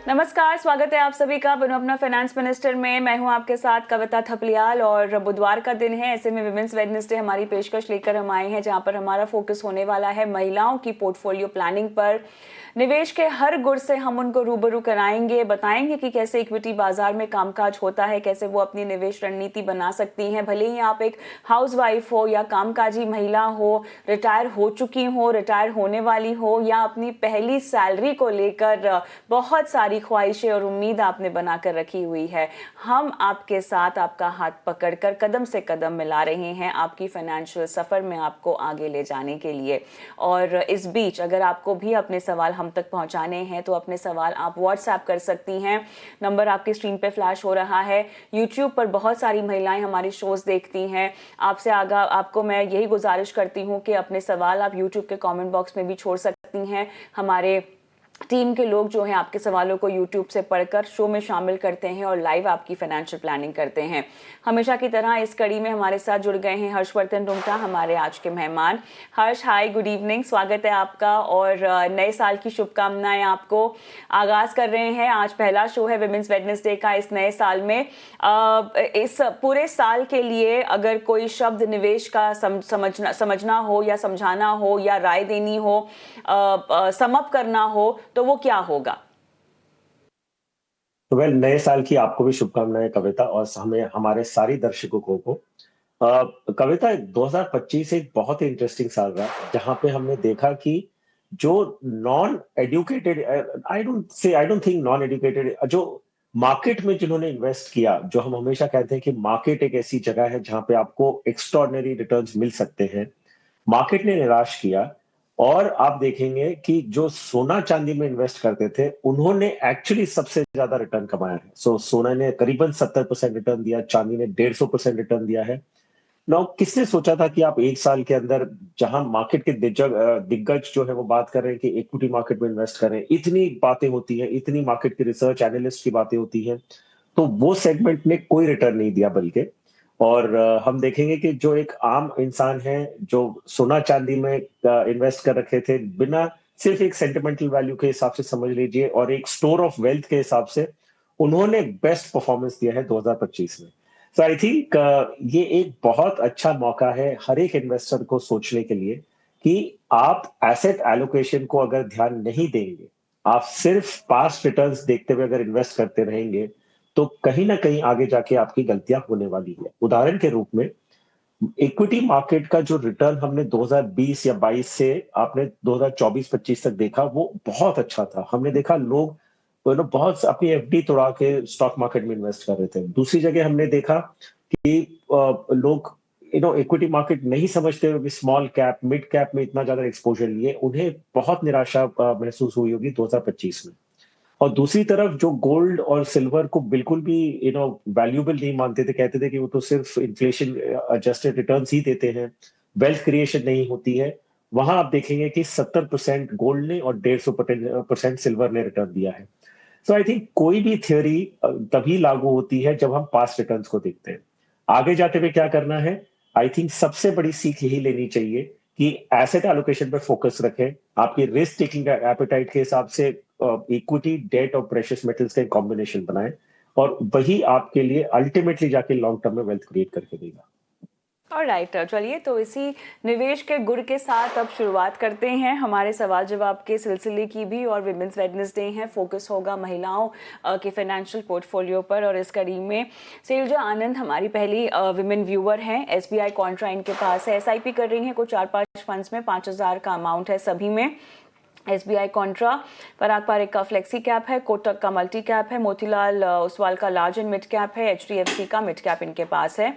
नमस्कार, स्वागत है आप सभी का अपना फाइनेंस मिनिस्टर में। मैं हूं आपके साथ कविता थपलियाल और बुधवार का दिन है, ऐसे में विमेंस वेडनेसडे हमारी पेशकश लेकर हम आए हैं, जहां पर हमारा फोकस होने वाला है महिलाओं की पोर्टफोलियो प्लानिंग पर। निवेश के हर गुर से हम उनको रूबरू कराएंगे, बताएंगे कि कैसे इक्विटी बाजार में कामकाज होता है, कैसे वो अपनी निवेश रणनीति बना सकती हैं। भले ही आप एक हाउसवाइफ हो या कामकाजी महिला हो, रिटायर हो चुकी हो, रिटायर होने वाली हो, या अपनी पहली सैलरी को लेकर बहुत सारी ख्वाहिशें और उम्मीद आपने बनाकर रखी हुई है, हम आपके साथ आपका हाथ पकड़कर कदम से कदम मिला रहे हैं आपकी फाइनेंशियल सफर में आपको आगे ले जाने के लिए। और इस बीच अगर आपको भी अपने सवाल हम तक पहुंचाने हैं तो अपने सवाल आप व्हाट्सएप कर सकती हैं। नंबर आपकी स्क्रीन पे फ्लैश हो रहा है। यूट्यूब पर बहुत सारी महिलाएं हमारी शोज देखती हैं। आपको मैं यही गुजारिश करती हूं कि अपने सवाल आप यूट्यूब के कमेंट बॉक्स में भी छोड़ सकती हैं। हमारे टीम के लोग जो हैं आपके सवालों को यूट्यूब से पढ़कर शो में शामिल करते हैं और लाइव आपकी फाइनेंशियल प्लानिंग करते हैं। हमेशा की तरह इस कड़ी में हमारे साथ जुड़ गए हैं हर्षवर्धन रुंगटा, हमारे आज के मेहमान। हर्ष, हाय, गुड इवनिंग, स्वागत है आपका और नए साल की शुभकामनाएं आपको। आगाज कर रहे हैं, आज पहला शो है विमेंस वेडनेसडे का इस नए साल में। इस पूरे साल के लिए अगर कोई शब्द निवेश का समझना हो या समझाना हो या राय देनी हो, सम अप करना हो, तो वो क्या होगा? तो नए साल की आपको भी शुभकामनाएं कविता, और हमें हमारे सारे दर्शकों को कविता 2025 एक बहुत ही इंटरेस्टिंग साल रहा, जहां पे हमने देखा कि जो non educated, I don't think non educated, जो मार्केट में जिन्होंने इन्वेस्ट किया, जो हम हमेशा कहते हैं कि मार्केट एक ऐसी जगह है जहां पे आपको एक्स्ट्रॉर्डिनरी रिटर्न्स मिल सकते हैं, मार्केट ने निराश किया। और आप देखेंगे कि जो सोना चांदी में इन्वेस्ट करते थे, उन्होंने एक्चुअली सबसे ज्यादा रिटर्न कमाया है। सोना ने करीबन 70% रिटर्न दिया, चांदी ने 150% रिटर्न दिया है। नाउ किसने सोचा था कि आप एक साल के अंदर, जहां मार्केट के दिग्गज जो है वो बात कर रहे हैं कि इक्विटी मार्केट में इन्वेस्ट करें, इतनी बातें होती हैं, इतनी मार्केट के रिसर्च एनालिस्ट की बातें होती हैं, तो वो सेगमेंट ने कोई रिटर्न नहीं दिया। बल्कि और हम देखेंगे कि जो एक आम इंसान है, जो सोना चांदी में इन्वेस्ट कर रखे थे, बिना सिर्फ एक सेंटिमेंटल वैल्यू के हिसाब से समझ लीजिए और एक स्टोर ऑफ वेल्थ के हिसाब से, उन्होंने बेस्ट परफॉर्मेंस दिया है 2025 में। सो आई थिंक ये एक बहुत अच्छा मौका है हर एक इन्वेस्टर को सोचने के लिए कि आप एसेट एलोकेशन को अगर ध्यान नहीं देंगे, आप सिर्फ पास्ट रिटर्न्स देखते हुए अगर इन्वेस्ट करते रहेंगे, तो कहीं ना कहीं आगे जाके आपकी गलतियां होने वाली है। उदाहरण के रूप में, इक्विटी मार्केट का जो रिटर्न हमने 2020 या 22 से आपने 2024-25 तक देखा, वो बहुत अच्छा था। हमने देखा लोग बहुत अपनी एफडी तोड़ा के स्टॉक मार्केट में इन्वेस्ट कर रहे थे। दूसरी जगह हमने देखा कि लोग इक्विटी मार्केट नहीं समझते हुए भी स्मॉल कैप मिड कैप में इतना ज्यादा एक्सपोजर लिए, उन्हें बहुत निराशा महसूस हुई होगी 2025 में। और दूसरी तरफ जो गोल्ड और सिल्वर को बिल्कुल भी वैल्यूएबल नहीं मानते थे, कहते थे कि वो तो सिर्फ इन्फ्लेशन एडजस्टेड रिटर्न्स ही देते हैं, वेल्थ क्रिएशन नहीं होती है, वहां आप देखेंगे कि 70% गोल्ड ने और 150% सिल्वर ने रिटर्न दिया है। सो आई थिंक कोई भी थ्योरी तभी लागू होती है जब हम पास्ट रिटर्न्स को देखते हैं। आगे जाते हुए क्या करना है, आई थिंक सबसे बड़ी सीख यही लेनी चाहिए कि एसेट एलोकेशन पर फोकस रखें, आपकी रिस्क टेकिंग एपेटाइट के हिसाब से इक्विटी, डेट और प्रेशियस मेटल्स का कॉम्बिनेशन बनाएं, और वही आपके लिए अल्टीमेटली जाके लॉन्ग टर्म में वेल्थ क्रिएट करके देगा। ऑलराइट, चलिए तो इसी निवेश के गुर के साथ अब शुरुआत करते हैं हमारे सवाल जवाब के सिलसिले की भी। और विमेंस वेडनेसडे है, फोकस होगा महिलाओं के फाइनेंशियल पोर्टफोलियो पर। और इस कड़ी में सेल्जा आनंद हमारी पहली विमेन व्यूअर हैं। एसबीआई कॉन्ट्रा इनके पास है, एसआईपी कर रही हैं कुछ 4-5 फंड्स में, 5,000 का अमाउंट है सभी में। एसबीआई कॉन्ट्रा, पराग पारेख का फ्लेक्सी कैप है, कोटक का मल्टी कैप है, मोतीलाल ओसवाल का लार्ज एंड मिड कैप है, एचडीएफसी का मिड कैप इनके पास है।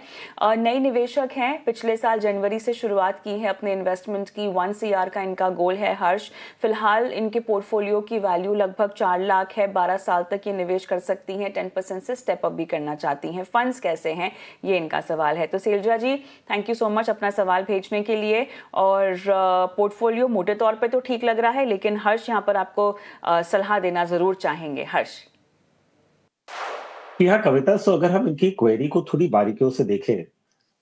नई निवेशक हैं, पिछले साल जनवरी से शुरुआत की है अपने इन्वेस्टमेंट की। 1 CR का इनका गोल है। हर्ष, फिलहाल इनके पोर्टफोलियो की वैल्यू लगभग 4 लाख है। 12 साल तक ये निवेश कर सकती हैं, 10% से स्टेप अप भी करना चाहती हैं। फंड्स कैसे हैं, ये इनका सवाल है। तो सेल्जा जी, थैंक यू सो मच अपना सवाल भेजने के लिए। और पोर्टफोलियो मोटे तौर पे तो ठीक लग रहा है, लेकिन हर्ष यहाँ पर आपको सलाह देना जरूर चाहेंगे। हर्ष। हाँ कविता, सो अगर हम इनकी क्वेरी को थोड़ी बारीकियों से देखें,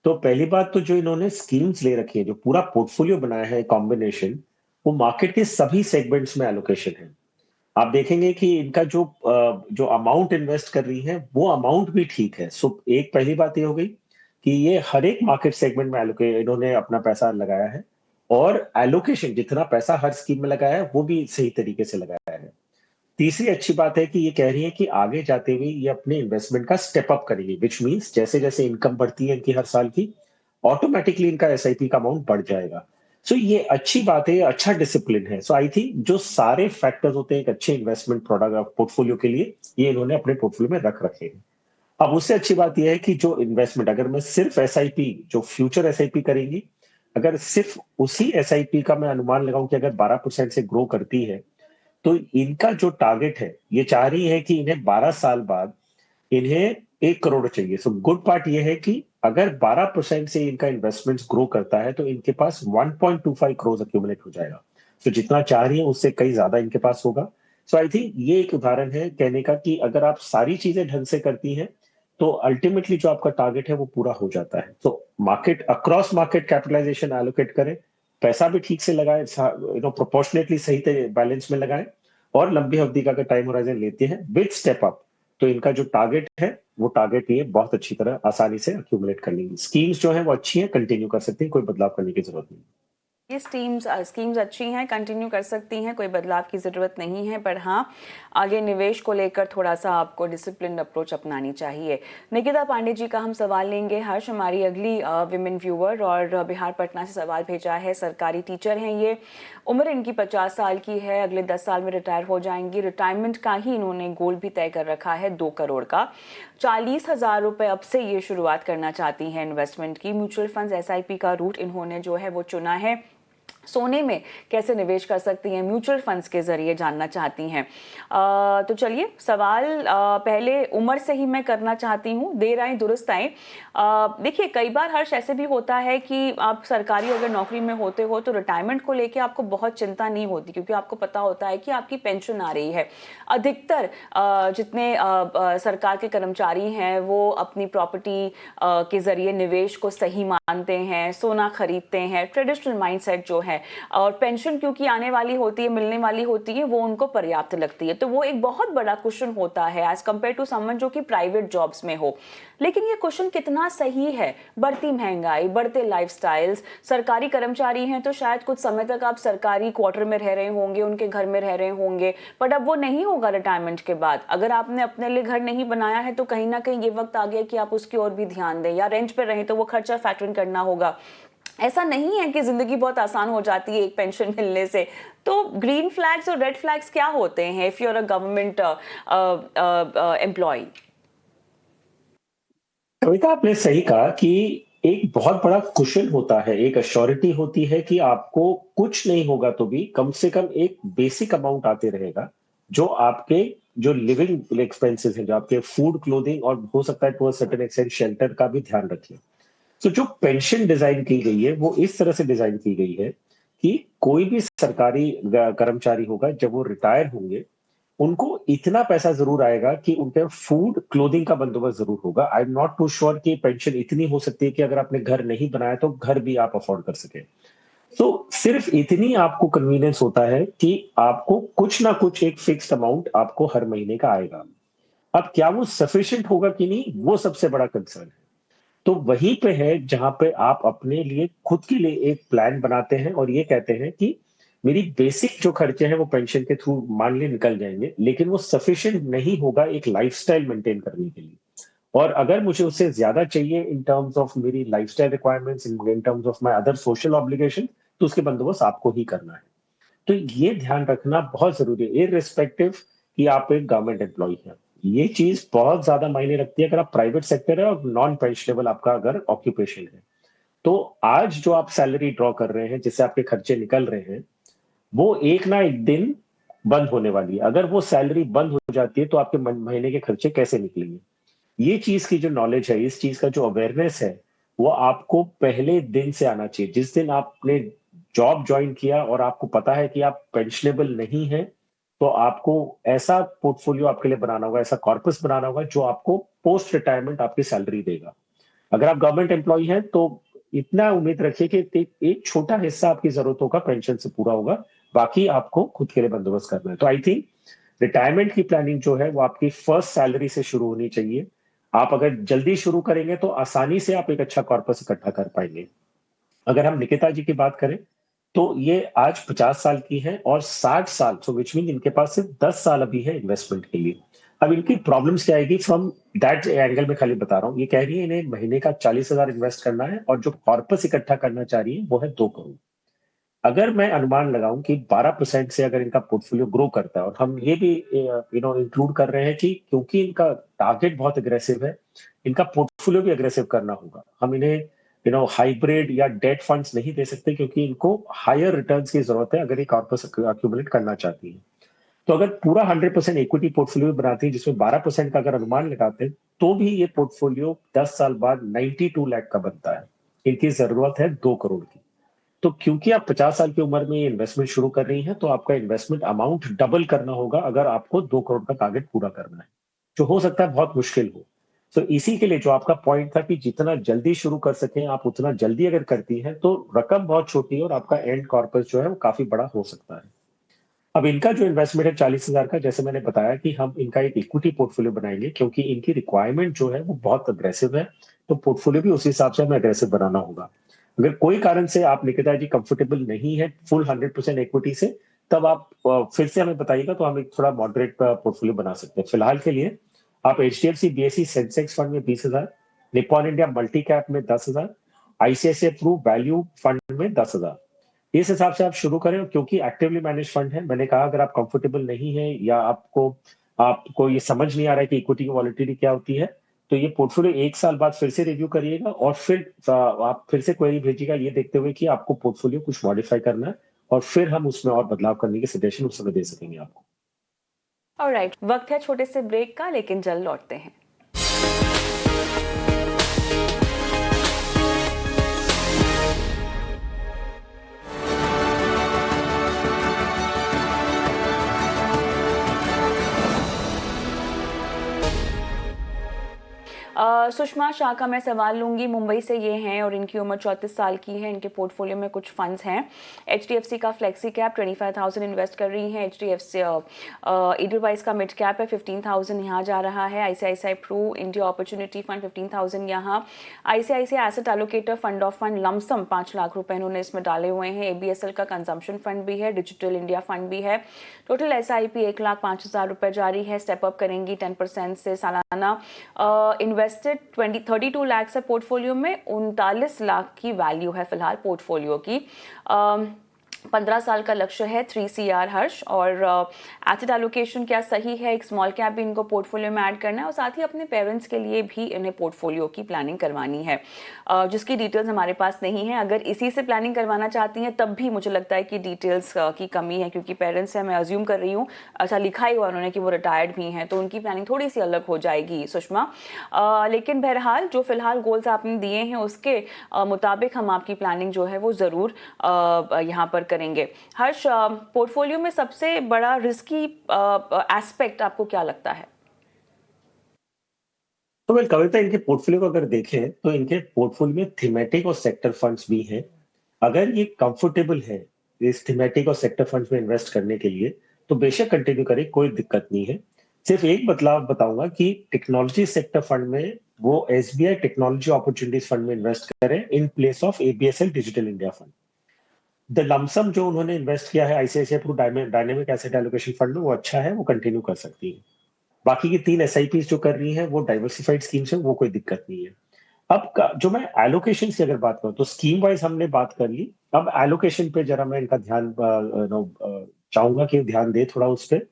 तो पहली बात तो जो इन्होंने स्कीम्स ले रखी है, जो पूरा पोर्टफोलियो बनाया है कॉम्बिनेशन, वो मार्केट के सभी सेगमेंट्स में एलोकेशन है। आप देखेंगे कि इनका जो अमाउंट इन्वेस्ट कर रही है वो अमाउंट भी ठीक है। सो एक पहली बात ये हो गई कि ये हर एक मार्केट सेगमेंट में एलोकेट इन्होंने अपना पैसा लगाया है, और एलोकेशन जितना पैसा हर स्कीम में लगाया है वो भी सही तरीके से लगाया है। तीसरी अच्छी बात है कि ये कह रही है कि आगे जाते हुए ये अपने इन्वेस्टमेंट का स्टेप अप करेंगे, विच मीन्स जैसे जैसे इनकम बढ़ती है इनकी हर साल की, ऑटोमेटिकली इनका एसआईपी का अमाउंट बढ़ जाएगा। सो ये अच्छी बात है, ये अच्छा डिसिप्लिन है। सो आई थिंक जो सारे फैक्टर्स होते हैं एक अच्छे इन्वेस्टमेंट प्रोडक्ट पोर्टफोलियो के लिए, ये इन्होंने अपने पोर्टफोलियो में रख रखे हैं। अब उससे अच्छी बात यह है कि जो इन्वेस्टमेंट, अगर मैं सिर्फ एसआईपी, जो फ्यूचर एसआईपी करेंगी, अगर सिर्फ उसी एसआईपी का मैं अनुमान लगाऊं कि अगर 12% से ग्रो करती है, तो इनका जो टारगेट है, ये चाह रही है कि इन्हें 12 साल बाद इन्हें 1 करोड़ चाहिए। सो गुड पार्ट ये है कि अगर 12% से इनका इन्वेस्टमेंट ग्रो करता है तो इनके पास 1.25 करोड़ अक्यूमुलेट हो जाएगा। तो जितना चाह रही है उससे कई ज्यादा इनके पास होगा। सो आई थिंक ये एक उदाहरण है कहने का कि अगर आप सारी चीजें ढंग से करती हैं तो अल्टीमेटली जो आपका टारगेट है वो पूरा हो जाता है। तो market across market capitalization allocate करें, पैसा भी ठीक से लगाए, प्रोपोर्शनेटली सही बैलेंस में लगाएं, और लंबी अवधि का अगर टाइम होराइजन लेते हैं विद स्टेप अप, तो इनका जो टारगेट है वो टारगेट ये बहुत अच्छी तरह आसानी से अक्यूमुलेट कर लेंगी। स्कीम्स जो है वो अच्छी है, कंटिन्यू कर सकती हैं, कोई बदलाव करने की जरूरत नहीं। ये स्कीम्स अच्छी हैं, कंटिन्यू कर सकती हैं, कोई बदलाव की ज़रूरत नहीं है। पर हाँ, आगे निवेश को लेकर थोड़ा सा आपको डिसिप्लिन अप्रोच अपनानी चाहिए। निकिता पांडे जी का हम सवाल लेंगे। हर्ष हमारी अगली विमेन व्यूअर, और बिहार पटना से सवाल भेजा है। सरकारी टीचर हैं ये, उम्र इनकी 50 साल की है, अगले 10 साल में रिटायर हो जाएंगी। रिटायरमेंट का ही इन्होंने गोल भी तय कर रखा है 2 करोड़ का। 40,000 रुपये अब से ये शुरुआत करना चाहती हैं इन्वेस्टमेंट की। म्यूचुअल फंड एसआईपी का रूट इन्होंने जो है वो चुना है। सोने में कैसे निवेश कर सकती हैं, म्यूचुअल फंड्स के जरिए जानना चाहती हैं। तो चलिए सवाल पहले उम्र से ही मैं करना चाहती हूँ, देर आए दुरुस्त आए। देखिए कई बार हर्ष ऐसे भी होता है कि आप सरकारी अगर नौकरी में होते हो तो रिटायरमेंट को लेके आपको बहुत चिंता नहीं होती, क्योंकि आपको पता होता है कि आपकी पेंशन आ रही है। अधिकतर जितने सरकार के कर्मचारी हैं वो अपनी प्रॉपर्टी के जरिए निवेश को सही मानते हैं, सोना खरीदते हैं, ट्रेडिशनल माइंडसेट जो है, और पेंशन क्योंकि आने वाली होती है, मिलने वाली होती है, वो उनको पर्याप्त लगती है। तो वो एक बहुत बड़ा क्वेश्चन होता है एज कंपेयर टू समवन जो कि प्राइवेट जॉब्स में हो। लेकिन ये क्वेश्चन कितना सही है? बढ़ती महंगाई, बढ़ते लाइफस्टाइल्स, सरकारी कर्मचारी हैं तो शायद कुछ समय तक आप सरकारी क्वार्टर में रह रहे होंगे, उनके घर में रह रहे होंगे, बट अब वो नहीं होगा रिटायरमेंट के बाद। अगर आपने अपने लिए घर नहीं बनाया है तो कहीं ना कहीं ये वक्त आ गया कि आप उसकी ओर भी ध्यान दें, या रेंट पे रहें तो वो खर्चा फैक्टर करना होगा। ऐसा नहीं है कि जिंदगी बहुत आसान हो जाती है एक पेंशन मिलने से। तो ग्रीन फ्लैग्स और रेड फ्लैग्स क्या होते हैं if you are a government employee? Kavita, आपने सही कहा कि एक बहुत बड़ा कुशन होता है, एक अश्योरिटी होती है कि आपको कुछ नहीं होगा तो भी कम से कम एक बेसिक अमाउंट आते रहेगा, जो आपके जो लिविंग एक्सपेंसेस हैं, जो आपके फूड, क्लोथिंग, और हो सकता है to a certain extent shelter का भी ध्यान रखें। तो जो पेंशन डिजाइन की गई है वो इस तरह से डिजाइन की गई है कि कोई भी सरकारी कर्मचारी होगा, जब वो रिटायर होंगे, उनको इतना पैसा जरूर आएगा कि उनके फूड, क्लोथिंग का बंदोबस्त जरूर होगा। I am not too sure कि पेंशन इतनी हो सकती है कि अगर आपने घर नहीं बनाया तो घर भी आप अफोर्ड कर सके। तो सिर्फ इतनी आपको कन्वीनियंस होता है कि आपको कुछ ना कुछ एक फिक्स्ड अमाउंट आपको हर महीने का आएगा। अब क्या वो सफिशिएंट होगा कि नहीं, वो सबसे बड़ा कंसर्न है। तो वहीं पे है जहां पे आप अपने लिए, खुद के लिए एक प्लान बनाते हैं और ये कहते हैं कि मेरी बेसिक जो खर्चे हैं वो पेंशन के थ्रू मान ली निकल जाएंगे, लेकिन वो सफिशिएंट नहीं होगा एक लाइफस्टाइल मेंटेन करने के लिए। और अगर मुझे उससे ज्यादा चाहिए इन टर्म्स ऑफ मेरी lifestyle requirements, in terms of my other social obligation, तो उसके बंदोबस्त आपको ही करना है। तो ये ध्यान रखना बहुत जरूरी है, इररिस्पेक्टिव कि आप एक गवर्नमेंट एम्प्लॉय हैं। ये चीज बहुत ज्यादा मायने रखती है अगर आप प्राइवेट सेक्टर है और नॉन पेंशनेबल आपका अगर ऑक्यूपेशन है। तो आज जो आप सैलरी ड्रॉ कर रहे हैं, जिससे आपके खर्चे निकल रहे हैं, वो एक ना एक दिन बंद होने वाली है। अगर वो सैलरी बंद हो जाती है तो आपके महीने के खर्चे कैसे निकलेंगे? ये चीज की जो नॉलेज है, इस चीज का जो अवेयरनेस है, वो आपको पहले दिन से आना चाहिए। जिस दिन आपने जॉब ज्वाइन किया और आपको पता है कि आप पेंशनेबल नहीं है, तो आपको ऐसा पोर्टफोलियो आपके लिए बनाना होगा, ऐसा कॉर्पस बनाना होगा जो आपको पोस्ट रिटायरमेंट आपकी सैलरी देगा। अगर आप गवर्नमेंट एम्प्लॉय हैं तो इतना उम्मीद रखिए कि एक छोटा हिस्सा आपकी जरूरतों का पेंशन से पूरा होगा, बाकी आपको खुद के लिए बंदोबस्त करना है। तो आई थिंक रिटायरमेंट की प्लानिंग जो है वो आपकी फर्स्ट सैलरी से शुरू होनी चाहिए। आप अगर जल्दी शुरू करेंगे तो आसानी से आप एक अच्छा कॉर्पस इकट्ठा कर पाएंगे। अगर हम निकिता जी की बात करें तो ये आज 50 साल की हैं और 60 साल, सो विच मीन इनके पास सिर्फ 10 साल अभी है इन्वेस्टमेंट के लिए। अब इनकी प्रॉब्लम्स क्या आएगी फ्रॉम दैट एंगल में खाली बता रहा हूँ। ये कह रही है इन्हें महीने का 40,000 इन्वेस्ट करना है और जो कॉर्पस इकट्ठा करना चाह रही है वो है 2 करोड़। अगर मैं अनुमान लगाऊं कि 12% से अगर इनका पोर्टफोलियो ग्रो करता है, और हम ये भी इंक्लूड कर रहे हैं कि क्योंकि इनका टारगेट बहुत अग्रेसिव है, इनका पोर्टफोलियो भी अग्रेसिव करना होगा। हम इन्हें हाइब्रिड या डेट फंड्स नहीं दे सकते क्योंकि इनको हायर रिटर्न्स की जरूरत है अगर ये कॉर्पस अक्यूमुलेट करना चाहती है। तो अगर पूरा 100% इक्विटी पोर्टफोलियो बनाती है जिसमें 12% का अगर अनुमान लगाते हैं तो भी ये पोर्टफोलियो 10 साल बाद 92 लाख का बनता है। इनकी जरूरत है 2 करोड़ की। तो क्योंकि आप 50 साल की उम्र में ये इन्वेस्टमेंट शुरू कर रही हैं तो आपका इन्वेस्टमेंट अमाउंट डबल करना होगा अगर आपको 2 करोड़ का टारगेट पूरा करना है, जो हो सकता है बहुत मुश्किल हो। तो इसी के लिए जो आपका पॉइंट था कि जितना जल्दी शुरू कर सकें आप उतना जल्दी अगर करती हैं तो रकम बहुत छोटी है और आपका एंड कॉर्पस जो है वो काफी बड़ा हो सकता है। अब इनका जो इन्वेस्टमेंट है 40,000 का, जैसे मैंने बताया कि हम इनका एक इक्विटी पोर्टफोलियो बनाएंगे क्योंकि इनकी रिक्वायरमेंट जो है वो बहुत अग्रेसिव है। तो पोर्टफोलियो भी उसी हिसाब से हमें अग्रेसिव बनाना होगा। अगर कोई कारण से आप निकिता जी कंफर्टेबल नहीं है फुल 100% इक्विटी से, तब आप फिर से हमें बताइएगा तो हम एक थोड़ा मॉडरेट पोर्टफोलियो बना सकते हैं। फिलहाल के लिए आप एचडीएफसी बीएसई सेंसेक्स फंड में 20,000, निप्पॉन इंडिया मल्टी कैप में 10,000, आईसीआईसीआई प्रू वैल्यू फंड में 10,000, इस हिसाब से आप शुरू करें। क्योंकि एक्टिवली मैनेज फंड है, मैंने कहा अगर आप कंफर्टेबल नहीं है या आपको ये समझ नहीं आ रहा है कि इक्विटी की वॉलिटिलिटी क्या होती है, तो ये पोर्टफोलियो 1 साल बाद फिर से रिव्यू करिएगा और फिर आप फिर से क्वेरी भेजिएगा ये देखते हुए कि आपको पोर्टफोलियो कुछ मॉडिफाई करना है, और फिर हम उसमें और बदलाव करने के सजेशन उस समय दे सकेंगे आपको। ऑलराइट, वक्त है छोटे से ब्रेक का, लेकिन जल्द लौटते हैं। सुषमा शाह का मैं सवाल लूंगी। मुंबई से ये हैं और इनकी उम्र 34 साल की है। इनके पोर्टफोलियो में कुछ फंड्स हैं। एचडीएफसी का फ्लेक्सी कैप 25,000 इन्वेस्ट कर रही हैं। एचडीएफसी एडलवाइस का मिड कैप है 15,000 यहाँ जा रहा है। ICICI Pru India opportunity fund 15,000 यहाँ। ICICI asset allocator fund of fund lump sum 5 lakh रुपए इन्होंने इसमें डाले हुए हैं। एबीएसएल का कंजम्पशन फंड भी है, डिजिटल इंडिया फंड भी है। टोटल एसआईपी 1,05,000 रुपए जारी है। स्टेप अप करेंगी 10% से सालाना। इन्वेस्टेड 32 लाख से पोर्टफोलियो में 39 लाख की वैल्यू है फिलहाल पोर्टफोलियो की। 15 साल का लक्ष्य है 3CR हर्ष। और एसेट एलोकेशन क्या सही है, एक स्मॉल कैप भी इनको पोर्टफोलियो में ऐड करना है और साथ ही अपने पेरेंट्स के लिए भी इन्हें पोर्टफोलियो की प्लानिंग करवानी है, जिसकी डिटेल्स हमारे पास नहीं है। अगर इसी से प्लानिंग करवाना चाहती हैं तब भी मुझे लगता है कि डिटेल्स की कमी है, क्योंकि पेरेंट्स है, मैं अज्यूम कर रही हूँ, अच्छा लिखा ही हुआ उन्होंने कि वो रिटायर्ड भी हैं, तो उनकी प्लानिंग थोड़ी सी अलग हो जाएगी सुषमा। लेकिन बहरहाल जो फिलहाल गोल्स आपने दिए हैं उसके मुताबिक हम आपकी प्लानिंग जो है वो ज़रूर यहाँ पर करेंगे। हर्ष, पोर्टफोलियो में सबसे बड़ा रिस्की एस्पेक्ट आपको क्या लगता है? तो वेल कविता, इनके पोर्टफोलियो को अगर देखें तो इनके पोर्टफोलियो में थीमेटिक और सेक्टर फंड्स भी हैं। अगर ये कंफर्टेबल है इस थीमेटिक और सेक्टर फंड्स में इन्वेस्ट करने के लिए तो बेशक कंटिन्यू करें, कोई दिक्कत नहीं है। सिर्फ एक बदलाव बताऊंगा कि टेक्नोलॉजी सेक्टर फंड में वो एसबीआई टेक्नोलॉजी अपॉर्चुनिटीज फंड में इन्वेस्ट करें in place of ABSL digital India fund. The lump sum जो उन्होंने इन्वेस्ट किया है ICICI Pru dynamic asset allocation fund में वो अच्छा है, वो कंटिन्यू कर सकती है। बाकी की 3 एसआईपी जो कर रही है वो डाइवर्सिफाइड स्कीम्स है, वो कोई दिक्कत नहीं है। जो मैं एलोकेशन की अगर बात करूं तो स्कीम वाइज हमने बात कर ली। अब एलोकेशन पे जरा मैं इनका ध्यान चाहूंगा कि ध्यान दे थोड़ा उस पे।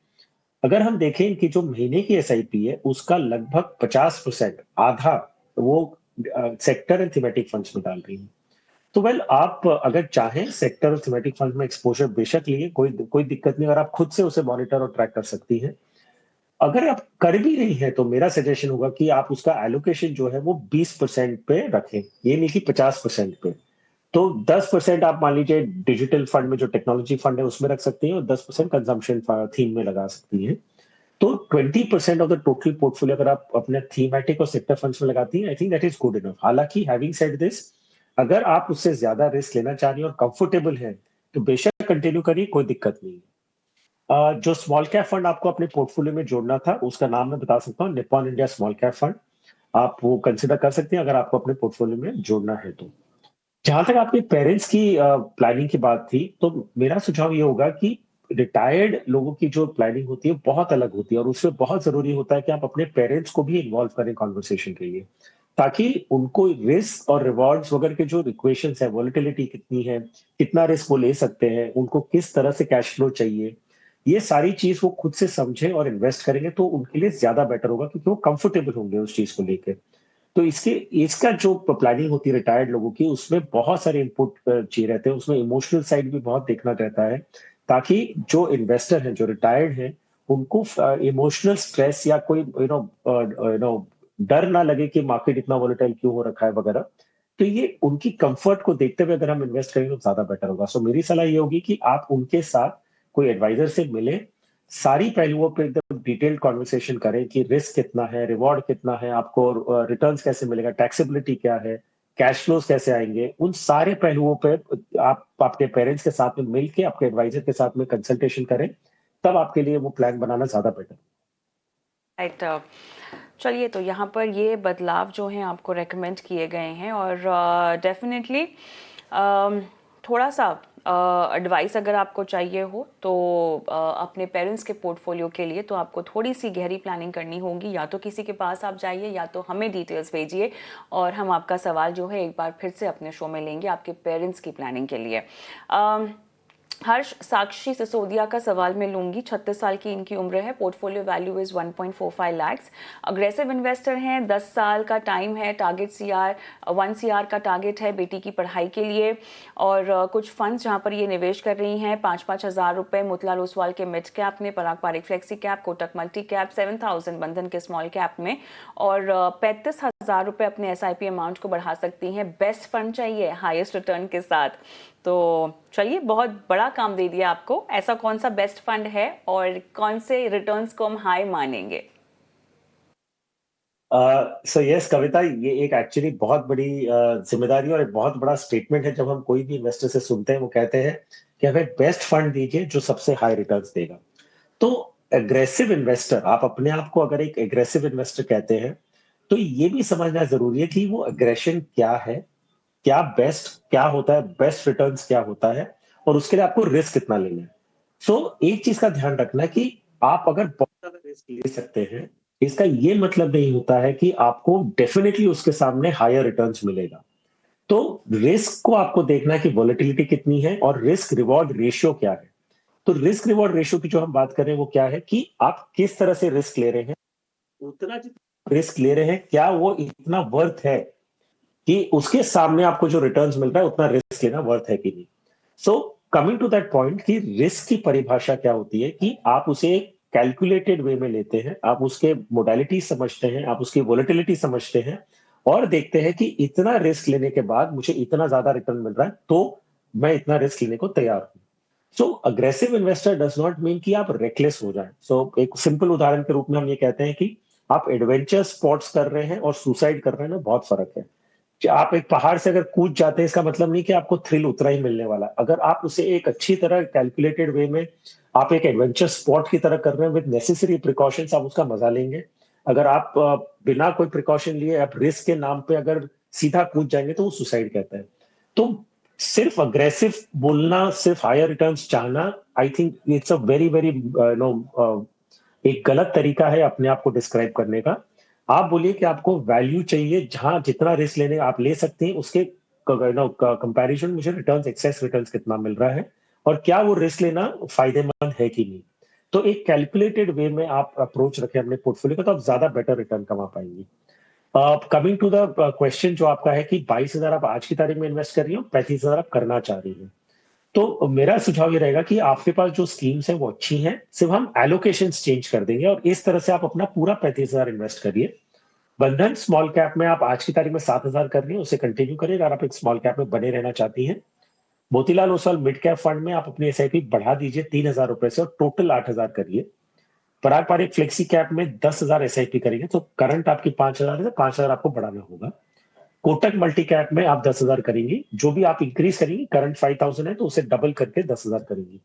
अगर हम देखें कि जो महीने की एसआईपी है उसका लगभग 50% आधा वो सेक्टर एंड थीमेटिक फंड्स में डाल रही है। तो वेल आप अगर चाहें सेक्टर और थीमेटिक फंड में एक्सपोजर बेशक लिए, कोई दिक्कत नहीं, और आप खुद से उसे मॉनिटर और ट्रैक कर सकती हैं। अगर आप कर भी रही हैं तो मेरा सजेशन होगा कि आप उसका एलोकेशन जो है वो 20% पे रखें, ये नहीं कि 50% पे। तो 10% आप मान लीजिए डिजिटल फंड में जो टेक्नोलॉजी फंड है उसमें रख सकती हैं और 10% कंजम्पशन थीम में लगा सकती हैं। तो 20% ऑफ द टोटल पोर्टफोलियो अगर आप अपने थीमेटिक और सेक्टर फंड्स में लगाती हैं, I think that is good enough. हालांकि हैविंग सेड दिस, अगर आप उससे ज्यादा रिस्क लेना चाह रही हैं और कंफर्टेबल हैं तो बेशक कंटिन्यू करिए, कोई दिक्कत नहीं है। जो स्मॉल कैप फंड आपको अपने पोर्टफोलियो में जोड़ना था, उसका नाम मैं बता सकता हूँ, Nippon India small cap fund. आप वो कंसिडर कर सकते हैं अगर आपको अपने पोर्टफोलियो में जोड़ना है तो। जहां तक आपके पेरेंट्स की प्लानिंग की बात थी, तो मेरा सुझाव ये होगा कि रिटायर्ड लोगों की जो प्लानिंग होती है बहुत अलग होती है, और उसमें बहुत जरूरी होता है कि आप अपने पेरेंट्स को भी इन्वॉल्व करें कॉन्वर्सेशन के लिए, ताकि उनको रिस्क और रिवॉर्ड्स वगैरह के जो इक्वेशंस है, वॉलिटिलिटी कितनी है, कितना रिस्क वो ले सकते हैं, उनको किस तरह से कैश फ्लो चाहिए, ये सारी चीज वो खुद से समझे और इन्वेस्ट करेंगे तो उनके लिए ज्यादा बेटर होगा, क्योंकि वो कंफर्टेबल होंगे उस चीज को लेकर। तो इसके इसका जो प्लानिंग होती है रिटायर्ड लोगों की, उसमें बहुत सारे इनपुट चाहिए रहते हैं, उसमें इमोशनल साइड भी बहुत देखना रहता है, ताकि जो इन्वेस्टर हैं, जो रिटायर्ड हैं, उनको इमोशनल स्ट्रेस या कोई डर ना लगे कि मार्केट इतना वोलेटाइल क्यों हो रखा है वगैरह। तो ये उनकी कंफर्ट को देखते हुए अगर हम इन्वेस्ट करेंगे तो ज्यादा बेटर होगा। सो मेरी सलाह ये होगी कि आप उनके साथ कोई एडवाइजर से मिले, सारी पहलुओं पे एकदम डिटेल्ड कॉन्वर्सेशन करें कि रिस्क कितना है, रिवॉर्ड कितना है, आपको रिटर्न्स कैसे मिलेगा, टैक्सेबिलिटी क्या है, कैश फ्लोज कैसे आएंगे, उन सारे पहलुओं पे आप अपने पेरेंट्स के साथ में मिलके आपके एडवाइजर के साथ में कंसल्टेशन करें, तब आपके लिए वो प्लान बनाना ज्यादा बेटर। राइट। चलिए, तो यहाँ पर ये बदलाव जो हैं आपको रेकमेंड किए गए हैं, और डेफिनेटली थोड़ा सा एडवाइस अगर आपको चाहिए हो तो अपने पेरेंट्स के पोर्टफोलियो के लिए तो आपको थोड़ी सी गहरी प्लानिंग करनी होगी। या तो किसी के पास आप जाइए, या तो हमें डिटेल्स भेजिए, और हम आपका सवाल जो है एक बार फिर से अपने शो में लेंगे आपके पेरेंट्स की प्लानिंग के लिए। हर्ष, साक्षी सिसोदिया का सवाल मैं लूंगी। 36 साल की इनकी उम्र है, portfolio value is 1.45 lakhs, aggressive investor हैं, 10 साल का टाइम है, टारगेट सीआर 1 सीआर का टारगेट है बेटी की पढ़ाई के लिए। और कुछ फंड्स जहां पर ये निवेश कर रही हैं 5-5 हज़ार रुपये मोतीलाल ओसवाल के मिड कैप में, Parag Parikh flexi cap, Kotak multi cap, 7000 Bandhan के स्मॉल कैप में, और 35,000 रुपये अपने एसआईपी अमाउंट को बढ़ा सकती हैं। बेस्ट फंड चाहिए हाईएस्ट रिटर्न के साथ। तो चलिए, बहुत बड़ा काम दे दिया आपको। ऐसा कौन सा बेस्ट फंड है और कौन से रिटर्न्स को हम हाई मानेंगे? सो यस कविता, ये एक एक्चुअली बहुत बड़ी जिम्मेदारी और एक बहुत बड़ा स्टेटमेंट है। जब हम कोई भी इन्वेस्टर से सुनते हैं, वो कहते हैं कि हमें बेस्ट फंड दीजिए जो सबसे हाई रिटर्न्स देगा। तो एग्रेसिव इन्वेस्टर, आप अपने आप को अगर एक एग्रेसिव इन्वेस्टर कहते हैं, तो ये भी समझना जरूरी है कि वो एग्रेशन क्या है, क्या बेस्ट क्या होता है, बेस्ट रिटर्न्स क्या होता है, और उसके लिए आपको रिस्क कितना लेना है। सो एक चीज का ध्यान रखना कि आप अगर बहुत ज्यादा रिस्क ले सकते हैं, इसका ये मतलब नहीं होता है कि आपको डेफिनेटली उसके सामने हायर रिटर्न्स मिलेगा। तो रिस्क को आपको देखना है कि वॉलेटिलिटी कितनी है और रिस्क रिवॉर्ड रेशियो क्या है। तो रिस्क रिवॉर्ड रेशियो की जो हम बात कर रहे हैं वो क्या है, कि आप किस तरह से रिस्क ले रहे हैं, उतना जितना रिस्क ले रहे हैं क्या वो इतना वर्थ है कि उसके सामने आपको जो रिटर्न्स मिल रहा है उतना रिस्क लेना वर्थ है कि नहीं। So coming to that point कि रिस्क की परिभाषा क्या होती है, कि आप उसे कैलकुलेटेड वे में लेते हैं, आप उसके मोडालिटी समझते हैं, आप उसकी वोलेटिलिटी समझते हैं, और देखते हैं कि इतना रिस्क लेने के बाद मुझे इतना ज्यादा रिटर्न मिल रहा है, तो मैं इतना रिस्क लेने को तैयार हूं। So aggressive investor does not mean कि आप रेकलेस हो जाएं। सो एक सिंपल उदाहरण के रूप में हम ये कहते हैं कि आप एडवेंचर स्पोर्ट्स कर रहे हैं और सुसाइड कर रहे हैं, बहुत फर्क है। कि आप एक पहाड़ से अगर कूद जाते हैं, इसका मतलब नहीं कि आपको थ्रिल उतना ही मिलने वाला है। अगर आप उसे एक अच्छी तरह कैलकुलेटेड वे में, आप एक एडवेंचर स्पॉट की तरह कर रहे हैं विद नेसेसरी प्रिकॉशंस, आप उसका मजा लेंगे। अगर आप बिना कोई प्रिकॉशन लिए आप रिस्क के नाम पे अगर सीधा कूद जाएंगे तो वो सुसाइड कहता है। तो सिर्फ अग्रेसिव बोलना, सिर्फ हायर रिटर्न्स चाहना, I think it's a very very no एक गलत तरीका है अपने आप को डिस्क्राइब करने का। आप बोलिए कि आपको वैल्यू चाहिए, जहां जितना रिस्क लेने आप ले सकते हैं, उसके कंपैरिजन मुझे रिटर्न्स, एक्सेस रिटर्न्स कितना मिल रहा है, और क्या वो रिस्क लेना फायदेमंद है कि नहीं। तो एक कैलकुलेटेड वे में आप अप्रोच रखें अपने पोर्टफोलियो का, तो आप ज्यादा बेटर रिटर्न कमा पाएंगे। कमिंग टू द क्वेश्चन जो आपका है कि 22,000 आप आज की तारीख में इन्वेस्ट कर रही हो, 35,000 आप करना चाह रही है, तो मेरा सुझाव ये रहेगा कि आपके पास जो स्कीम्स हैं वो अच्छी हैं, सिर्फ हम एलोकेशन चेंज कर देंगे, और इस तरह से आप अपना पूरा 35,000 इन्वेस्ट करिए। बंधन स्मॉल कैप में आप आज की तारीख में 7,000 कर रही है, उसे कंटिन्यू करिए अगर आप एक स्मॉल कैप में बने रहना चाहती हैं। Motilal Oswal mid cap fund में आप अपनी एसआईपी बढ़ा दीजिए 3,000 रुपए से, और टोटल 8,000 करिए। पराग पारिक फ्लेक्सी कैप में 10,000 एसआईपी करेंगे, तो करंट आपकी 5,000 है, तो 5,000 आपको बढ़ाना होगा। कोटक मल्टी कैप में आप 10,000 करेंगी, जो भी आप इंक्रीज करेंगी, करंट 5,000 है तो उसे डबल करके 10,000 करेंगी।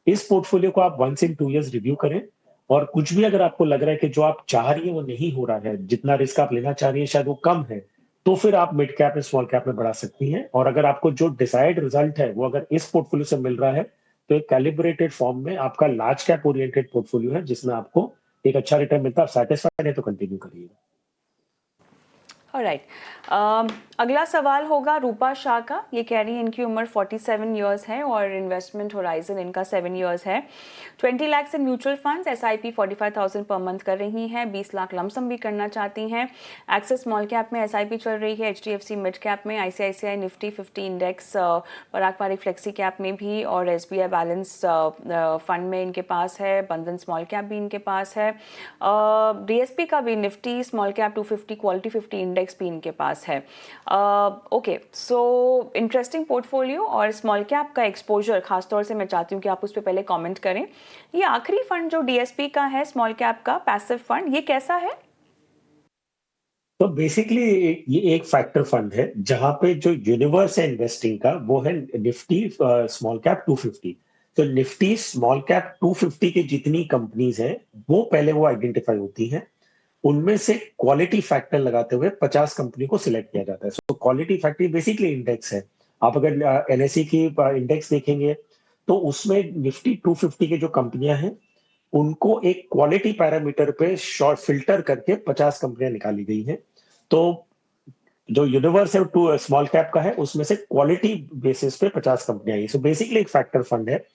इस पोर्टफोलियो को आप वंस इन 2 इयर्स रिव्यू करें, और कुछ भी अगर आपको लग रहा है कि जो आप चाह रही है वो नहीं हो रहा है, जितना रिस्क आप लेना चाह रही है शायद वो कम है, तो फिर आप मिड कैप या स्मॉल कैप में बढ़ा सकती हैं। और अगर आपको जो डिजायर्ड रिजल्ट है वो अगर इस पोर्टफोलियो से मिल रहा है, तो एक कैलिब्रेटेड फॉर्म में आपका लार्ज कैप ओरिएंटेड पोर्टफोलियो है जिसमें आपको एक अच्छा रिटर्न मिलता है। आप सेटिस्फाइड है तो कंटिन्यू करिए। ऑलराइट, अगला सवाल होगा रूपा शाह का। ये कह रही है इनकी उम्र 47 इयर्स है और इन्वेस्टमेंट होराइजन इनका 7 इयर्स है। 20 lakh in mutual funds, SIP 45,000 per month कर रही हैं। 20 लाख लमसम भी करना चाहती हैं। एक्सेस स्मॉल कैप में SIP चल रही है, HDFC मिड कैप में, ICICI निफ्टी 50 इंडेक्स, पराग फ्लेक्सी कैप में भी, और SBI बैलेंस फंड में इनके पास है। बंधन स्मॉल कैप भी इनके पास है। DSP का भी Nifty small cap 250 quality 50 index भी इनके पास है। ओके, सो इंटरेस्टिंग पोर्टफोलियो और स्मॉल कैप का एक्सपोजर खासतौर से मैं चाहती हूँ कि आप उस पर पहले कमेंट करें। ये आखिरी फंड जो DSP का है स्मॉल कैप का पैसिव फंड, ये कैसा है? तो बेसिकली ये एक फैक्टर फंड है जहां पे जो यूनिवर्स है इन्वेस्टिंग का वो है निफ्टी स्मॉल कैप 250। तो निफ्टी स्मॉल कैप 250 की जितनी कंपनीज हैं वो पहले वो आइडेंटिफाई होती हैं, उनमें से क्वालिटी फैक्टर लगाते हुए 50 कंपनी को सिलेक्ट किया जाता है। So quality factor basically index है। आप अगर NSE की इंडेक्स देखेंगे तो उसमें निफ्टी 250 की जो कंपनियां हैं उनको एक क्वालिटी पैरामीटर पे शॉर्ट फिल्टर करके 50 कंपनियां निकाली गई हैं। तो जो यूनिवर्स है टू स्मॉल कैप का है उसमें से क्वालिटी बेसिस पे 50 कंपनियां आई। सो बेसिकली एक फैक्टर फंड है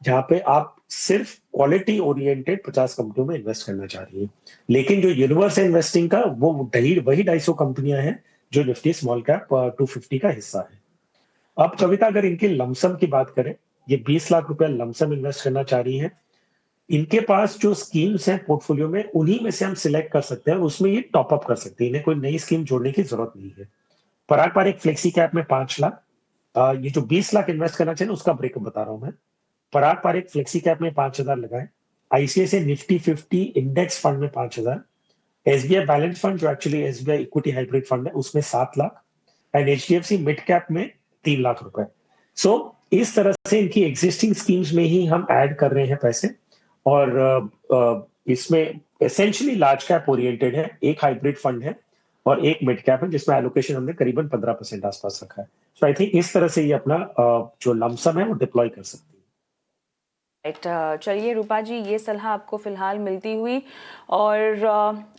जहां पे आप सिर्फ क्वालिटी ओरिएंटेड 50 कंपनियों में इन्वेस्ट करना चाह रही है। लेकिन जो यूनिवर्स है इन्वेस्टिंग का वो वही 250 कंपनियां हैं जो निफ्टी स्मॉल कैप 250 का हिस्सा है। अब कविता अगर इनके लमसम की बात करें, ये 20 लाख रुपया लमसम इन्वेस्ट करना चाह रही है। इनके पास जो स्कीम्स हैं पोर्टफोलियो में उन्हीं में से हम सिलेक्ट कर सकते हैं, उसमें ये टॉप अप कर सकते हैं, इन्हें कोई नई स्कीम जोड़ने की जरूरत नहीं है। पराग पारेख फ्लेक्सी कैप में 5 लाख, ये जो 20 लाख इन्वेस्ट करना चाहिए उसका ब्रेकअप बता रहा हूं मैं। पराग पारेख फ्लेक्सी कैप में 5,000 लगाए, ICICI निफ्टी 50 इंडेक्स फंड में 5,000, SBI बैलेंस फंड जो actually SBI equity hybrid fund है उसमें 7 lakh, and HDFC mid cap में 3 लाख रुपए। सो इस तरह से इनकी एग्जिस्टिंग स्कीम्स में ही हम ऐड कर रहे हैं पैसे, और इसमें एसेंशियली लार्ज कैप ओरिएंटेड है, एक हाइब्रिड फंड है और एक मिड कैप है जिसमें एलोकेशन हमने करीबन 15% आसपास रखा है। सो आई थिंक इस तरह से ये अपना जो लमसम है वो डिप्लॉय कर सकती है। राइट, चलिए रूपा जी, ये सलाह आपको फिलहाल मिलती हुई, और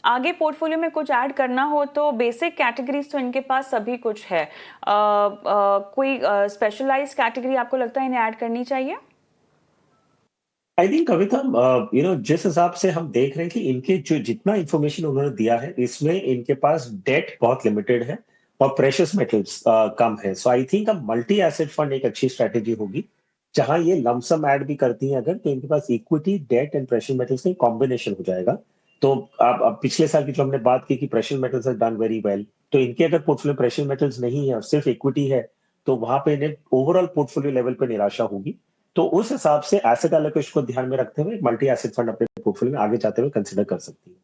आगे पोर्टफोलियो में कुछ ऐड करना हो तो बेसिक कैटेगरीज तो इनके पास सभी कुछ है। कोई स्पेशलाइज्ड कैटेगरी आपको लगता है इन्हें ऐड करनी चाहिए? आई थिंक कविता, जिस हिसाब से हम देख रहे हैं कि इनके जो जितना इंफॉर्मेशन उन्होंने दिया है इसमें इनके पास डेट बहुत लिमिटेड है और प्रेशियस मेटल्स कम है। सो आई थिंक अब मल्टी एसेट फंड एक अच्छी स्ट्रेटेजी होगी जहां ये लमसम ऐड भी करती हैं अगर, तो इनके पास equity debt and precious metals का कॉम्बिनेशन हो जाएगा। तो अब पिछले साल की जो हमने बात की कि precious metals have done very well, तो इनके अगर पोर्टफोलियो प्रेशियस मेटल्स नहीं है और सिर्फ इक्विटी है तो वहां पे इन्हें ओवरऑल पोर्टफोलियो लेवल पे निराशा होगी। तो उस हिसाब से एसेट एलोकेशन को ध्यान में रखते हुए मल्टी एसेट फंड अपने पोर्टफोलियो में आगे जाते हुए कंसिडर कर सकती है।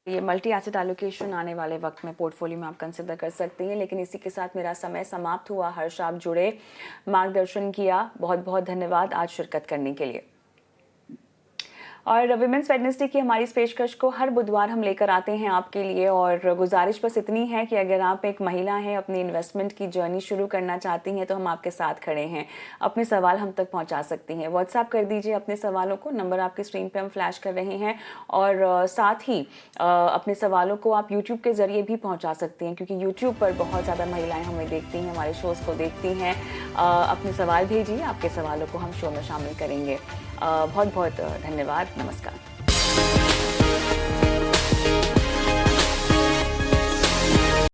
ये मल्टी एसेट एलोकेशन आने वाले वक्त में पोर्टफोलियो में आप कंसिडर कर सकते हैं। लेकिन इसी के साथ मेरा समय समाप्त हुआ। हर्ष, आप जुड़े, मार्गदर्शन किया, बहुत बहुत धन्यवाद आज शिरकत करने के लिए। और विमेंस वेडनेसडे की हमारी इस पेशकश को हर बुधवार हम लेकर आते हैं आपके लिए, और गुजारिश बस इतनी है कि अगर आप एक महिला हैं, अपनी इन्वेस्टमेंट की जर्नी शुरू करना चाहती हैं तो हम आपके साथ खड़े हैं। अपने सवाल हम तक पहुंचा सकती हैं। व्हाट्सएप कर दीजिए अपने सवालों को, नंबर आपकी स्क्रीन पे हम फ्लैश कर रहे हैं, और साथ ही अपने सवालों को आप यूट्यूब के ज़रिए भी पहुँचा सकती हैं, क्योंकि यूट्यूब पर बहुत ज़्यादा महिलाएँ हमें देखती हैं, हमारे शोज़ को देखती हैं। अपने सवाल भेजिए, आपके सवालों को हम शो में शामिल करेंगे। बहुत बहुत धन्यवाद, नमस्कार।